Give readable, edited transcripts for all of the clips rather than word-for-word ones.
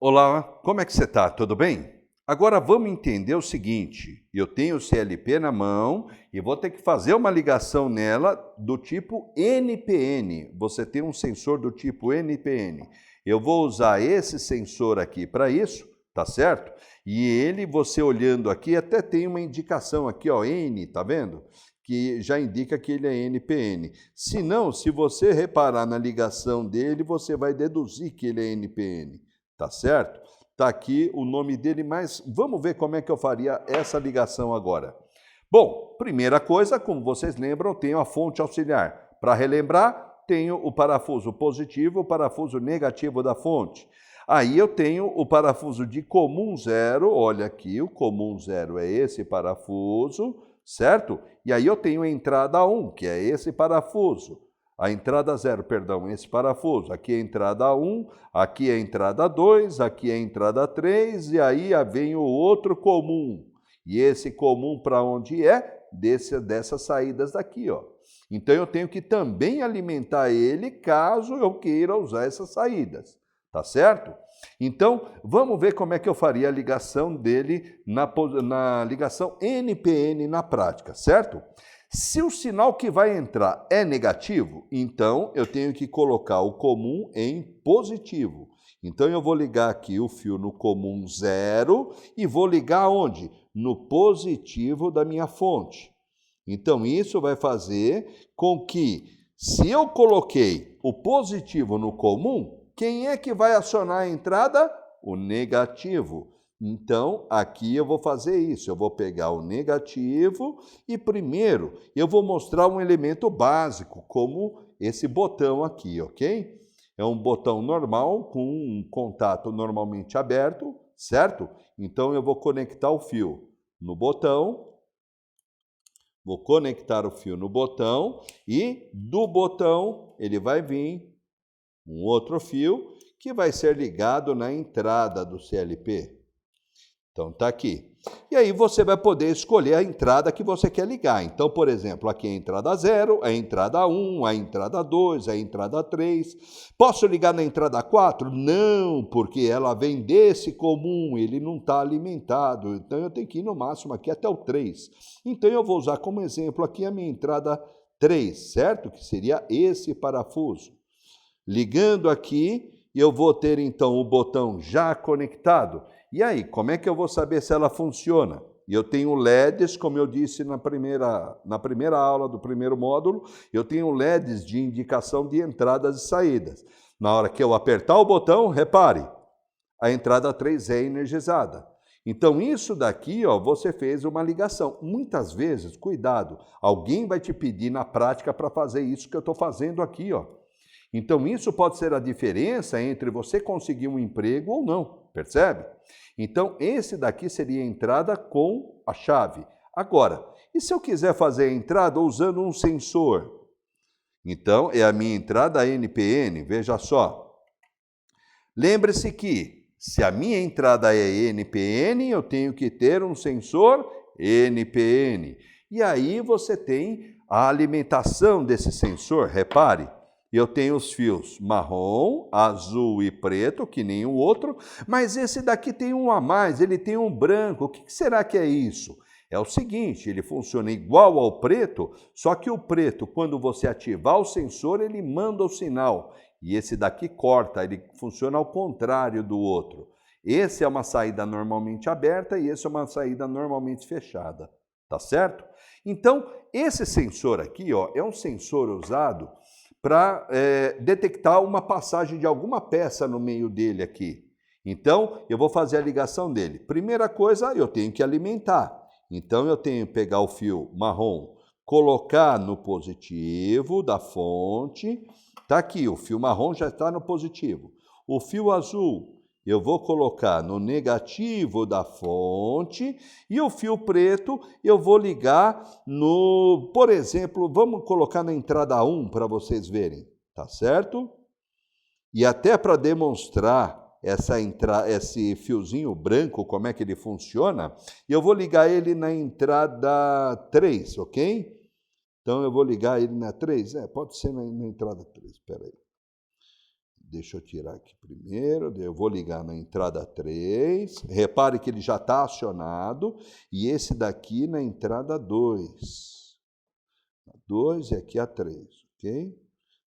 Olá, como é que você está? Tudo bem? Agora vamos entender o seguinte: eu tenho o CLP na mão e vou ter que fazer uma ligação nela do tipo NPN. Você tem um sensor do tipo NPN. Eu vou usar esse sensor aqui para isso, tá certo? E ele, você olhando aqui, até tem uma indicação aqui, ó, N, tá vendo? Que já indica que ele é NPN. Se não, se você reparar na ligação dele, você vai deduzir que ele é NPN. Tá certo? Tá aqui o nome dele, mas vamos ver como é que eu faria essa ligação agora. Bom, primeira coisa, como vocês lembram, tenho a fonte auxiliar. Para relembrar, tenho o parafuso positivo, o parafuso negativo da fonte. Aí eu tenho o parafuso de comum zero, olha aqui, o comum zero é esse parafuso, certo? E aí eu tenho a entrada 1, que é esse parafuso. A entrada 0, perdão, esse parafuso. Aqui é a entrada 1, aqui é a entrada 2, aqui é a entrada 3, e aí vem o outro comum. E esse comum para onde é? Dessas saídas daqui, ó. Então eu tenho que também alimentar ele caso eu queira usar essas saídas, tá certo? Então, vamos ver como é que eu faria a ligação dele na ligação NPN na prática, certo? Se o sinal que vai entrar é negativo, então eu tenho que colocar o comum em positivo. Então eu vou ligar aqui o fio no comum zero e vou ligar onde? No positivo da minha fonte. Então isso vai fazer com que, se eu coloquei o positivo no comum, quem é que vai acionar a entrada? O negativo. Então, aqui eu vou fazer isso, eu vou pegar o negativo e primeiro eu vou mostrar um elemento básico, como esse botão aqui, ok? É um botão normal, com um contato normalmente aberto, certo? Então eu vou conectar o fio no botão, vou conectar o fio no botão e do botão ele vai vir um outro fio que vai ser ligado na entrada do CLP. Então tá aqui. E aí você vai poder escolher a entrada que você quer ligar. Então, por exemplo, aqui é a entrada 0, a entrada 1, a entrada 2, a entrada 3. Posso ligar na entrada 4? Não, porque ela vem desse comum, ele não está alimentado. Então eu tenho que ir no máximo aqui até o 3. Então eu vou usar como exemplo aqui a minha entrada 3, certo? Que seria esse parafuso. Ligando aqui, eu vou ter então o botão já conectado. E aí, como é que eu vou saber se ela funciona? Eu tenho LEDs, como eu disse na primeira aula do primeiro módulo, eu tenho LEDs de indicação de entradas e saídas. Na hora que eu apertar o botão, repare, a entrada 3 é energizada. Então isso daqui, ó, você fez uma ligação. Muitas vezes, cuidado, alguém vai te pedir na prática para fazer isso que eu estou fazendo aqui, ó. Então, isso pode ser a diferença entre você conseguir um emprego ou não, percebe? Então, esse daqui seria a entrada com a chave. Agora, e se eu quiser fazer a entrada usando um sensor? Então, é a minha entrada NPN, veja só. Lembre-se que, se a minha entrada é NPN, eu tenho que ter um sensor NPN. E aí você tem a alimentação desse sensor, repare. Eu tenho os fios marrom, azul e preto, que nem o outro, mas esse daqui tem um a mais, ele tem um branco. O que será que é isso? É o seguinte, ele funciona igual ao preto, só que o preto, quando você ativar o sensor, ele manda o sinal. E esse daqui corta, ele funciona ao contrário do outro. Esse é uma saída normalmente aberta e esse é uma saída normalmente fechada, tá certo? Então, esse sensor aqui, ó, é um sensor usado para detectar uma passagem de alguma peça no meio dele aqui. Então, eu vou fazer a ligação dele. Primeira coisa, eu tenho que alimentar. Então, eu tenho que pegar o fio marrom, colocar no positivo da fonte. Está aqui, o fio marrom já está no positivo. O fio azul, eu vou colocar no negativo da fonte e o fio preto eu vou ligar no, por exemplo, vamos colocar na entrada 1 para vocês verem, tá certo? E até para demonstrar esse fiozinho branco, como é que ele funciona, eu vou ligar ele na entrada 3, ok? Então eu vou ligar ele na 3, pode ser na entrada 3, espera aí. Deixa eu tirar aqui primeiro, eu vou ligar na entrada 3, repare que ele já está acionado, e esse daqui na entrada 2. 2 e aqui a 3, ok?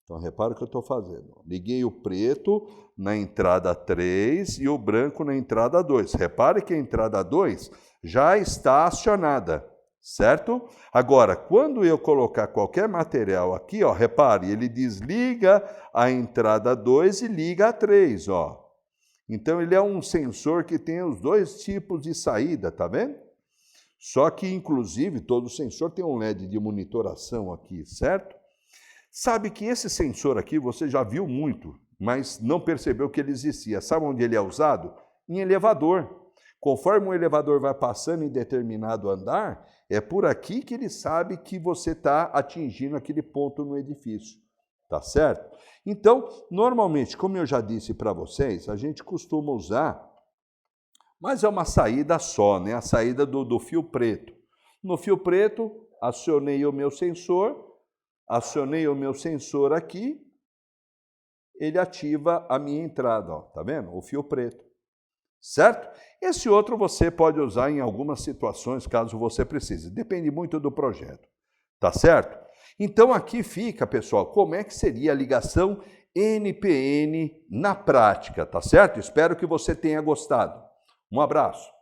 Então, repara o que eu estou fazendo. Liguei o preto na entrada 3 e o branco na entrada 2. Repare que a entrada 2 já está acionada, certo? Agora, quando eu colocar qualquer material aqui, ó, repare, ele desliga a entrada 2 e liga a 3, ó. Então, ele é um sensor que tem os dois tipos de saída, tá vendo? Só que, inclusive, todo sensor tem um LED de monitoração aqui, certo? Sabe que esse sensor aqui você já viu muito, mas não percebeu que ele existia. Sabe onde ele é usado? Em elevador. Conforme o elevador vai passando em determinado andar, é por aqui que ele sabe que você está atingindo aquele ponto no edifício. Tá certo? Então, normalmente, como eu já disse para vocês, a gente costuma usar, mas é uma saída só, né? A saída do fio preto. No fio preto, acionei o meu sensor aqui, ele ativa a minha entrada, ó, tá vendo? O fio preto, certo? Esse outro você pode usar em algumas situações, caso você precise, depende muito do projeto, tá certo? Então aqui fica, pessoal, como é que seria a ligação NPN na prática, tá certo? Espero que você tenha gostado. Um abraço.